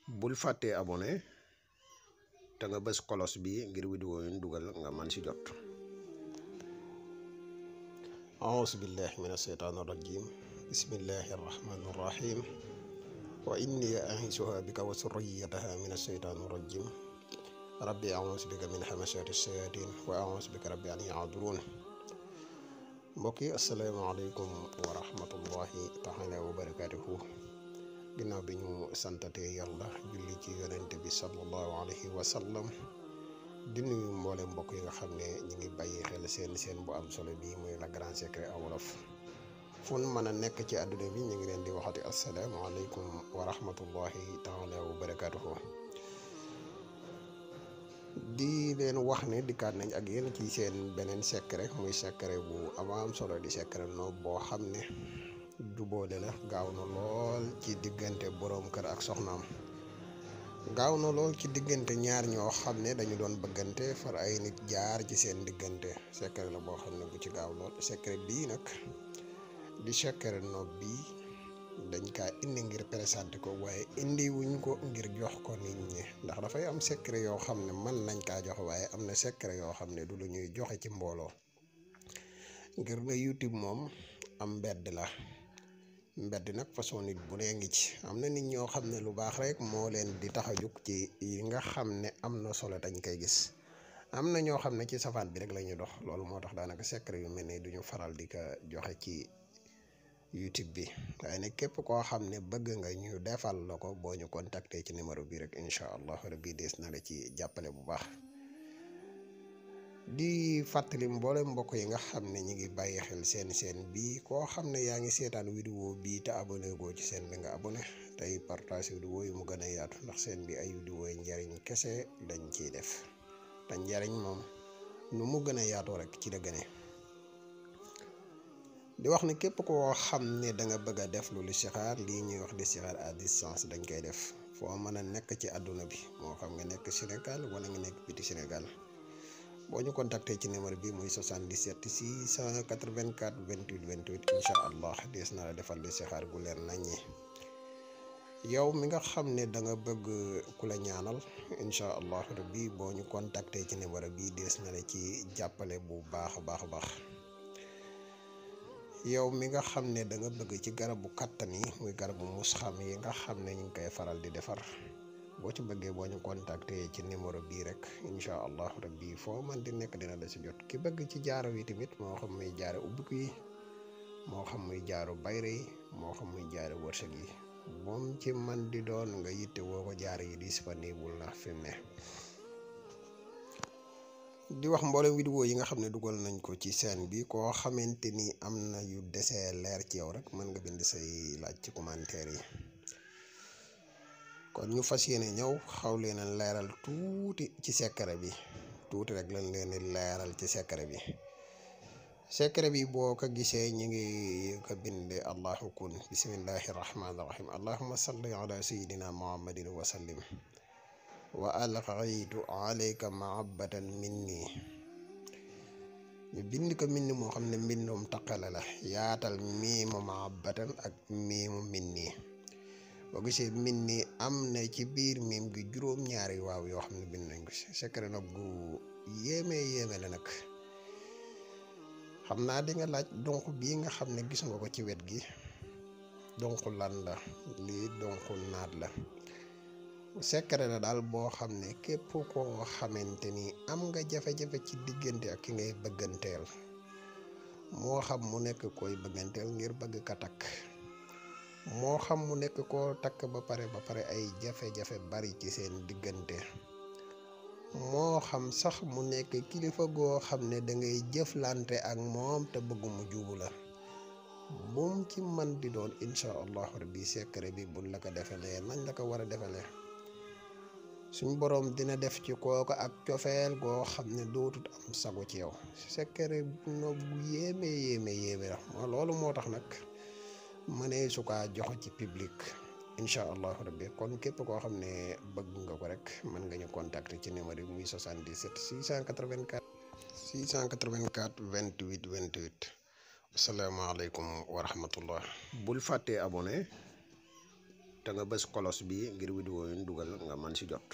bul fàttee abonné te nga bës kolos bi ngir vidéo yu ñu dugal nga man ci jot. auzu billahi mina sheytaani rajim bismillahi rahmani rahim wa inni a'iizuha bika wa surriyataha mina sheytaani rajim rabbi auzu bika min hamasati shayatin wa auzu bika rabbi an yahduruun. mbokk yi asalaamaaleykum wa rahmatullahi taala wa barakatuhu. ginnaaw bi ñu santatee yàlla julli ci yonente bi sallallahu alayhi wa sallam di nuyu mboole mbokk yi nga xam ne ñu ngi bàyyi xel seen bu am solo bi muy Le Grand Secret en wolof fu nu mën a nekk ci àdduna bi ñu ngi leen di waxati asalaamaaleykum wa rahmatullahi taala wa barakatuhu. di leen wax ne dikkaat nañ ak yéen ci seen beneen secret muy secret bu am solo di secret noob boo xam ne jubóole la gaaw na lool ci diggante boroom kër ak soxnaam, gaaw na lool ci diggante ñaar ñoo xam ne dañu doon bëggante far ay nit jaar ci seen diggante. secret la boo xam ne bu ci gaaw lool. secret bii nag di secret noob bi dañ kaa indi ngir présenté ko, waaye indi wuñ ko ngir jox ko nit ñi, ndax dafay am secret yoo xam ne mën nañ kaa joxe, waaye am na secret yoo xam ne du lu ñuy joxe ci mbooloo. ngir ne YouTube moom am mbedd la, mbedd nag façon nit bu nee ngi ci. am na nit ñoo xam ne lu baax rek moo leen di tax a jóg ci yi nga xam ne am na solo dañ koy gis. am na ñoo xam ne ci safaan bi rek la ñuy dox. loolu moo tax daanaka secret yu mel ni duñu faral di ko joxe ci YouTube bi, waaye nag képp koo xam ne bëgg nga ñu defal la ko boo ñu contacter ci numéro bi rek incha allah rabbi dees na la ci jàppale bu baax. di fàttali mboole mbokk yi nga xam ne ñu ngi bàyyi xel seen bi koo xam ne yaa ngi seetaan vidéo bii te abonné goo ci seen bi nga abonné tey partage vidéo yi mu gën a yaatu, ndax seen bi ay vidéo yi njariñ kese dañ ciy def, te njariñ moom nu mu gën a yaatoo rek ci la gëne. di wax ne képp koo xam ne da nga bëgg a def lu listixaar, lii ñuy wax listixaar à distance dañ koy def foo mën a nekk ci àdduna bi, moo xam nga nekk Sénégal wala nga nekk biti Sénégal. boo ñu contacté ci numéro bi muy 77 684 28 28 incha allah dees na la defal listixaar gu leer naññi. yow mi nga xam ne da nga bëgg ku la ñaanal incha allah rabbi boo ñu contacté ci numéro bi dees na la ci jàppale bu baax a baax. yow mi nga xam ne da nga bëgg ci garabu kattan yi muy garabu musxam yi nga xam ne ñu ngi koy faral di defar, boo ci bëggee boo ñu contacté ci numéro bii rek incha allah rabbi foo man di nekk dina la si jot. ki bëgg ci jaaro yi tamit moo xam muy jaaro ubbiku yi, moo xam muy jaaro bayre yi, moo xam muy jaaro wërsëg yi, moom ci man di doon nga yitte woo ko jaaro yi disponible na fi mu ne. di wax mboolem vidéo yi nga xam ne dugal nañ ko ci chaîne bi, koo xamante ni am na yu desee leer ci yow rek mën nga bind say laaj ci commentaire yi. kon ñu fas yéene ñëw xaw leen a leeral tuuti ci secret bi, tuuti rek lañ leen di leeral ci secret bi. secret bi boo ko gisee ñu ngi ko binde allahu kun bismillahi rahmaani rahim allahumma salli ala sayidina muhammadin wa sallim wa alqaytu alayka mahabbatan minni. ñu bind ko mbind moo xam ne mbindum taqale la, yaatal miimu mahabbatan ak miimu minni. boo gisee min ni am na ci biir miim gi juróom-ñaari waaw yoo xam ne bind nañ ko si. secret nag gu yéeme la nag. xam naa di nga laaj donc bii nga xam ne gis nga ko ci wet gi donc lan la, lii donc naat la. secret la daal boo xam ne képp koo xamante ni am nga jafe-jafe ci diggante ak ki ngay bëgganteel, moo xam mu nekk koy bëgganteel ngir bëgg ka takk, moo xam mu nekk koo takk ba pare ay jafe-jafe bari ci seen diggante, moo xam sax mu nekk kilifa goo xam ne da ngay jëflante ak moom te bëgg mu jubu la. moom ci man di doon incha allah rabbi secret bi buñ la ko defalee nañ la ko war a defalee, suñ boroom dina def ci kooku ak cofeel goo xam ne dootut am sago ci yow. secret no bu yéeme la loolu moo tax nag ma ne su kaa jox ci public incha allahu rabbi. kon képp koo xam ne bëgg nga ko rek mën nga ñu contacter ci numéro bi muy 77 684 28 28. asalaamaaleykum wa rahmatullah. bul fàttee abonné te nga bës kolos bi ngir vidéo yi ñu dugal nga man si jot.